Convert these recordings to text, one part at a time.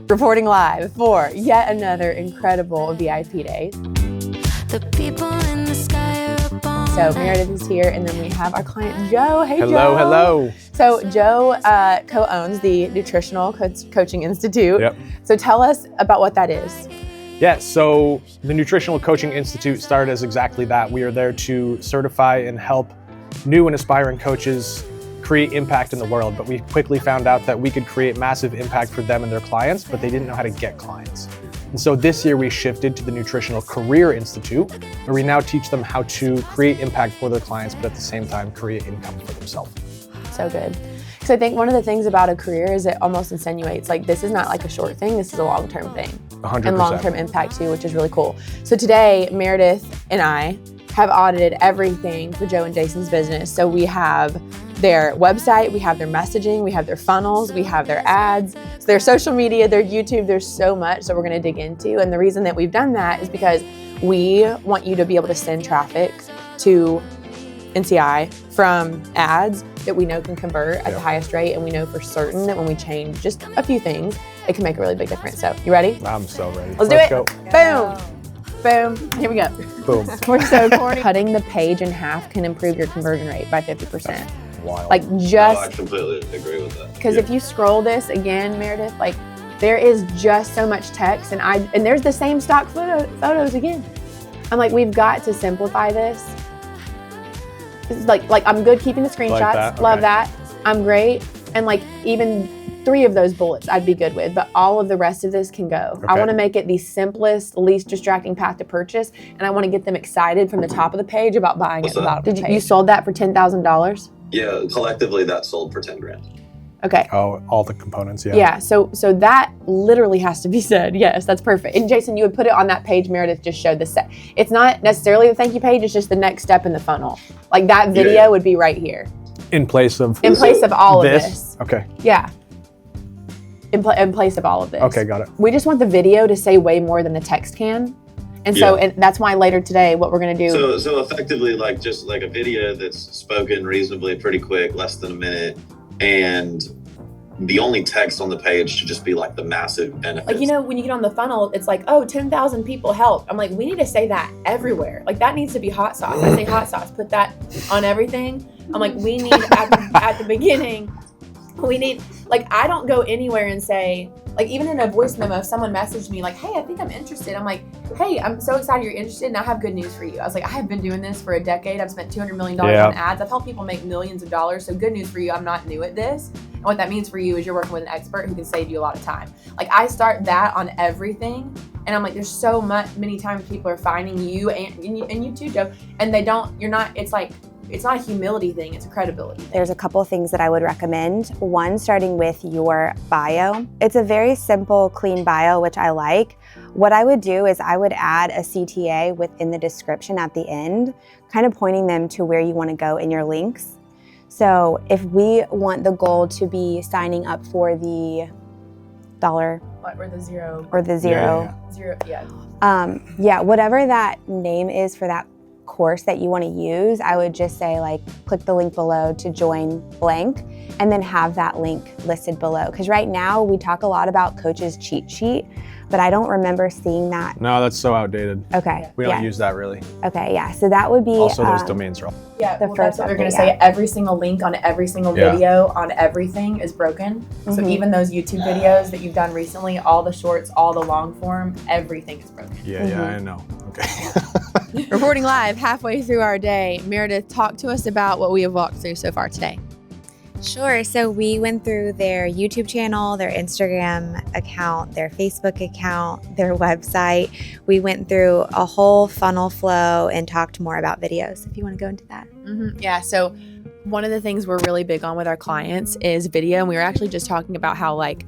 Reporting live for yet another incredible VIP day. The people in the sky are upon. So Meredith is here, and then we have our client Joe. Hey, hello, Joe. Hello. So Joe co-owns the Nutritional Coaching Institute. Yep. So tell us about what that is. Yeah, so the Nutritional Coaching Institute started as exactly that. We are there to certify and help new and aspiring coaches create impact in the world, but we quickly found out that we could create massive impact for them and their clients, but they didn't know how to get clients. And so this year we shifted to the Nutritional Career Institute, where we now teach them how to create impact for their clients, but at the same time create income for themselves. So good. Because I think one of the things about a career is it almost insinuates like this is not like a short thing, this is a long-term thing. 100%. And long-term impact too, which is really cool. So today, Meredith and I have audited everything for Joe and Jason's business. So we have their website, we have their messaging, we have their funnels, we have their ads, so their social media, their YouTube, there's so much that we're gonna dig into. And the reason that we've done that is because we want you to be able to send traffic to NCI from ads that we know can convert at the highest rate. And we know for certain that when we change just a few things, it can make a really big difference. So you ready? I'm so ready. Let's do it. Go. Boom. Boom. Here we go. Boom. We're so corny. Cutting the page in half can improve your conversion rate by 50%. Wild. Like No, just I completely agree with that. because if you scroll this again, Meredith, like there is just so much text, and there's the same stock photos again. I'm like, we've got to simplify this. It's like I'm good keeping the screenshots. Like that? Love Okay. that. I'm great, and like even 3 of those bullets I'd be good with, but all of the rest of this can go. I Okay. want to make it the simplest, least distracting path to purchase, and I want to get them excited from the top of the page about buying What's at the that? bottom. You sold that for $10,000? Yeah, collectively that sold for 10 grand. Okay. Oh, all the components, yeah. Yeah, so that literally has to be said. Yes, that's perfect. And Jason, you would put it on that page Meredith just showed the set. It's not necessarily the thank you page, it's just the next step in the funnel. Like that video Yeah. would be right here. In place of In place of all of this? this. Okay. Yeah. In place of all of this. Okay, got it. We just want the video to say way more than the text can. And so Yeah. and that's why later today, what we're gonna do. So effectively like just like a video that's spoken reasonably pretty quick, less than a minute, and the only text on the page should just be like the massive benefits. Like, you know, when you get on the funnel, it's like, oh, 10,000 people help. I'm like, we need to say that everywhere. Like, that needs to be hot sauce. I say hot sauce, put that on everything. I'm like, we need at the beginning, we need, like, I don't go anywhere and say, like, even in a voice memo, if someone messaged me like, hey, I think I'm interested. I'm like, hey, I'm so excited you're interested, and I have good news for you. I was like, I have been doing this for a decade. I've spent $200 million on ads. I've helped people make millions of dollars. So good news for you, I'm not new at this. And what that means for you is you're working with an expert who can save you a lot of time. Like, I start that on everything. And I'm like, there's so many times people are finding you and you too, Joe, and it's not a humility thing, it's a credibility thing. There's a couple of things that I would recommend. One, starting with your bio. It's a very simple, clean bio, which I like. What I would do is I would add a CTA within the description at the end, kind of pointing them to where you want to go in your links. So if we want the goal to be signing up for the dollar Or the zero. Whatever that name is for that course that you want to use, I would just say like click the link below to join blank and then have that link listed below. Because right now we talk a lot about coach's cheat sheet, but I don't remember seeing that. No, that's so outdated. Okay. We don't use that really. Okay, yeah. So that would be Also, those domains are all. Yeah, The well, first that's what we're going to update, say. Every single link on every single Yeah. video on everything is broken. So Mhm. even those YouTube videos that you've done recently, all the shorts, all the long form, everything is broken. Yeah, I know. Okay. Reporting live halfway through our day, Meredith, talk to us about what we have walked through so far today. Sure. So we went through their YouTube channel, their Instagram account, their Facebook account, their website. We went through a whole funnel flow and talked more about videos. If you want to go into that. Yeah, so one of the things we're really big on with our clients is video. And we were actually just talking about how, like,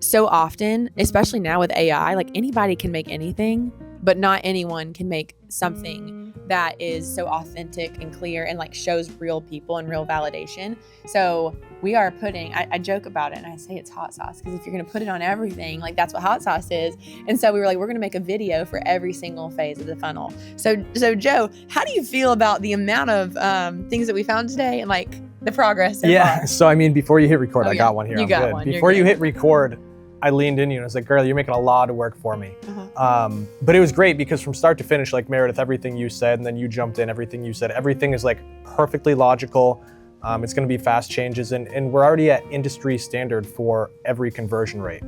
so often, especially now with AI, like anybody can make anything, but not anyone can make something that is so authentic and clear and like shows real people and real validation. So we are putting, I joke about it and I say it's hot sauce because if you're going to put it on everything, like that's what hot sauce is. And so we were like, we're going to make a video for every single phase of the funnel. So Joe, how do you feel about the amount of things that we found today and like the progress so far? So I mean, before you hit record, Oh, I yeah. got one here. You I'm got good. one. You're Before you good. hit record, I leaned in you and I was like, girl, you're making a lot of work for me. But it was great because from start to finish, like Meredith, everything you said, and then you jumped in, everything you said, everything is like perfectly logical. It's going to be fast changes, and we're already at industry standard for every conversion rate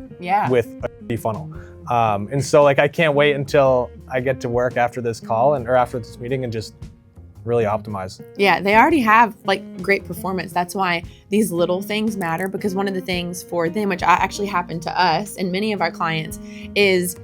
with a funnel. And so like I can't wait until I get to work after this call or after this meeting and just really optimize. Yeah, they already have like great performance. That's why these little things matter, because one of the things for them, which actually happened to us and many of our clients, is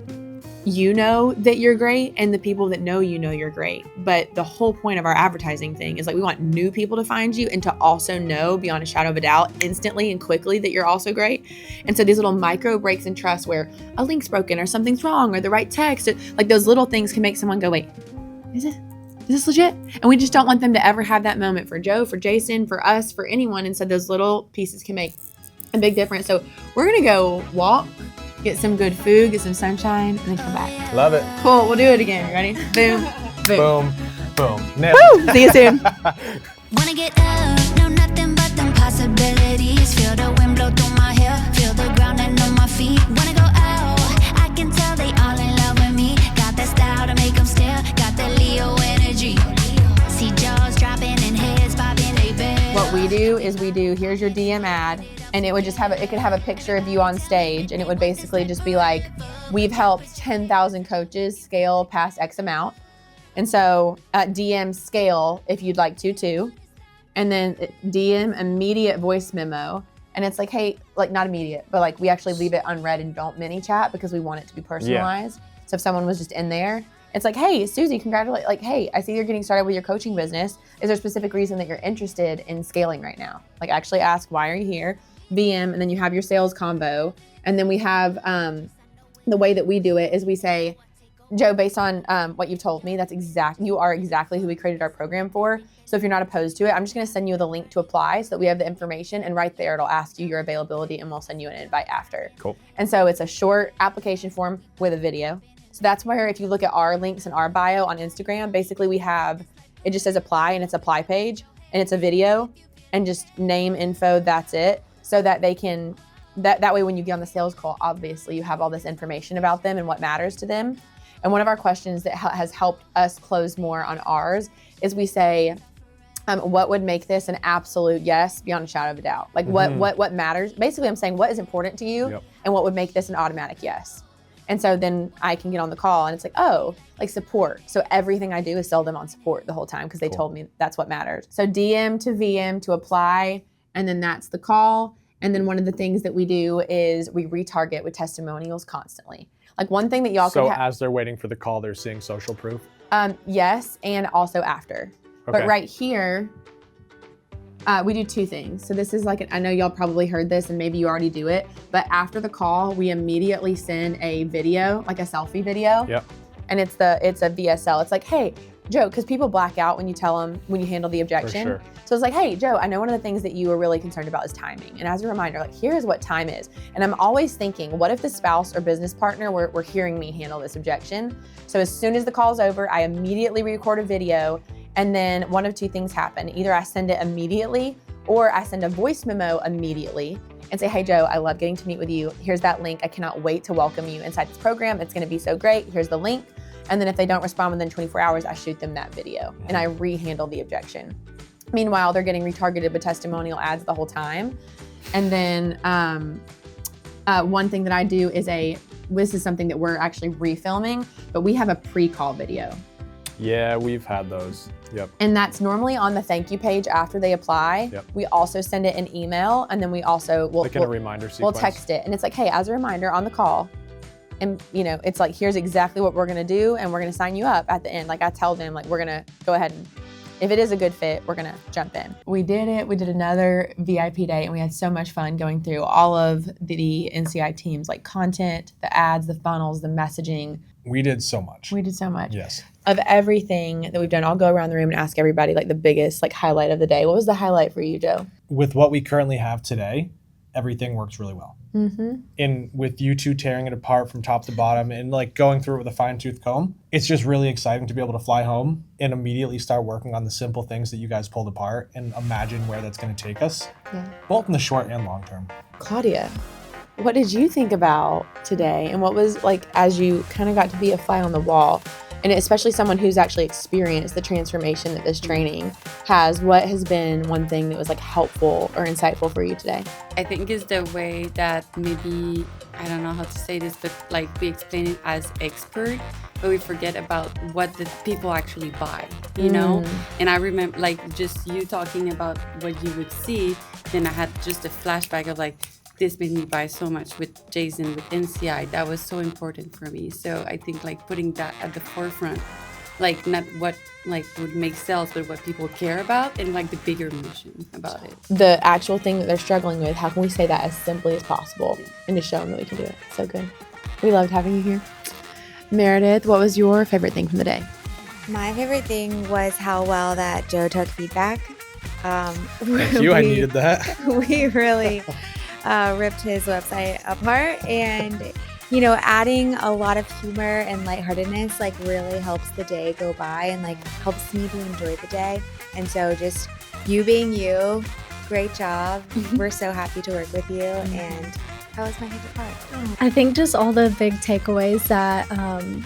you know that you're great and the people that know you know you're great. But the whole point of our advertising thing is like we want new people to find you and to also know beyond a shadow of a doubt instantly and quickly that you're also great. And so these little micro breaks in trust where a link's broken or something's wrong or the right text, like those little things can make someone go, wait, is this legit? And we just don't want them to ever have that moment for Joe, for Jason, for us, for anyone. And so those little pieces can make a big difference. So we're going to go walk, get some good food, get some sunshine, and then come back. Love it. Cool. We'll do it again. Ready? Boom, boom. Boom. Woo! See you soon. Wanna get up, no nothing but them possibilities. Feel the wind blow through my hair, feel the ground under my feet. Wanna go out, I can tell they all in love with me. Got that style to make them stare, got that Leo energy. See jaws dropping and heads bobbing, they bend. What we do is here's your DM ad, and it would just it could have a picture of you on stage, and it would basically just be like, we've helped 10,000 coaches scale past X amount. And so DM scale if you'd like to too. And then DM immediate voice memo. And it's like, hey, like not immediate, but like we actually leave it unread and don't mini chat because we want it to be personalized. Yeah. So if someone was just in there, it's like, hey, Susie, congratulations. Like, hey, I see you're getting started with your coaching business. Is there a specific reason that you're interested in scaling right now? Like actually ask, why are you here? VM, and then you have your sales combo. And then we have, the way that we do it is we say, Joe, based on what you've told me, you are exactly who we created our program for. So if you're not opposed to it, I'm just going to send you the link to apply so that we have the information, and right there it'll ask you your availability and we'll send you an invite after. Cool. And so it's a short application form with a video. So that's where if you look at our links in our bio on Instagram, basically it just says apply, and it's apply page, and it's a video and just name, info, that's it. So that they can, that way when you get on the sales call, obviously you have all this information about them and what matters to them. And one of our questions that has helped us close more on ours is we say, what would make this an absolute yes beyond a shadow of a doubt? Like what matters? Basically, I'm saying what is important to you and what would make this an automatic yes. And so then I can get on the call and it's like, oh, like support. So everything I do is sell them on support the whole time because they told me that's what matters. So DM to VM to apply, and then that's the call. And then one of the things that we do is we retarget with testimonials constantly. Like one thing that y'all So as they're waiting for the call, they're seeing social proof? Yes, and also after. Okay. But right here, we do two things. So this is like, I know y'all probably heard this and maybe you already do it, but after the call, we immediately send a video, like a selfie video. Yep. And it's a VSL. It's like, hey, Joe, because people black out when you handle the objection. For sure. So it's like, hey, Joe, I know one of the things that you were really concerned about is timing. And as a reminder, like, here's what time is. And I'm always thinking, what if the spouse or business partner were hearing me handle this objection? So as soon as the call's over, I immediately record a video. And then one of two things happen. Either I send it immediately or I send a voice memo immediately and say, hey, Joe, I love getting to meet with you. Here's that link. I cannot wait to welcome you inside this program. It's going to be so great. Here's the link. And then if they don't respond within 24 hours, I shoot them that video and I re-handle the objection. Meanwhile, they're getting retargeted with testimonial ads the whole time. And then one thing that I do is this is something that we're actually refilming, but we have a pre-call video. Yeah, we've had those. Yep. And that's normally on the thank you page after they apply. Yep. We also send it in email, and then we also a reminder sequence. We'll text it, and it's like, hey, as a reminder on the call, and it's like, here's exactly what we're gonna do, and we're gonna sign you up at the end. Like I tell them, like we're gonna go ahead and, if it is a good fit, we're gonna jump in. We did it. We did another VIP day, and we had so much fun going through all of the NCI teams, like content, the ads, the funnels, the messaging. We did so much. Yes. Of everything that we've done, I'll go around the room and ask everybody like the biggest like highlight of the day. What was the highlight for you, Joe? With what we currently have today, everything works really well. Mm-hmm. And with you two tearing it apart from top to bottom and like going through it with a fine-tooth comb, it's just really exciting to be able to fly home and immediately start working on the simple things that you guys pulled apart and imagine where that's going to take us, both in the short and long term. Claudia, what did you think about today? And what was like, as you kind of got to be a fly on the wall, and especially someone who's actually experienced the transformation that this training has, what has been one thing that was like helpful or insightful for you today? I think it's the way that maybe, I don't know how to say this, but like we explain it as expert, but we forget about what the people actually buy, you know? And I remember like just you talking about what you would see, then I had just a flashback of like, this made me buy so much with Jason, with NCI. That was so important for me. So I think like putting that at the forefront, like not what like would make sales, but what people care about and like the bigger mission about it. The actual thing that they're struggling with, how can we say that as simply as possible and just show them that we can do it? So good. We loved having you here. Meredith, what was your favorite thing from the day? My favorite thing was how well that Joe took feedback. Thank you. I needed that. We really ripped his website apart, and you know, adding a lot of humor and lightheartedness like really helps the day go by and like helps me to enjoy the day. And so just you being you, great job. We're so happy to work with you, and that was my favorite part. I think just all the big takeaways that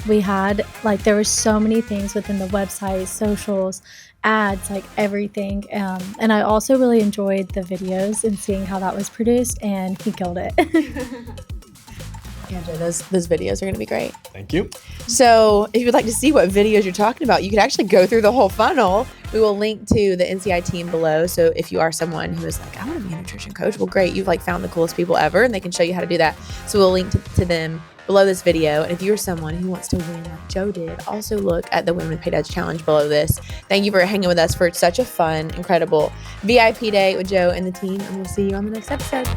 we had, like there were so many things within the website, socials, ads, like everything. And I also really enjoyed the videos and seeing how that was produced, and he killed it. Yeah, Joe, those videos are going to be great. Thank you. So if you'd like to see what videos you're talking about, you can actually go through the whole funnel. We will link to the NCI team below. So if you are someone who is like, I want to be a nutrition coach, well, great. You've like found the coolest people ever, and they can show you how to do that. So we'll link to them below this video. And if you're someone who wants to win like Joe did, also look at the Win with Pay Dads Challenge below this. Thank you for hanging with us for such a fun, incredible VIP day with Joe and the team. And we'll see you on the next episode.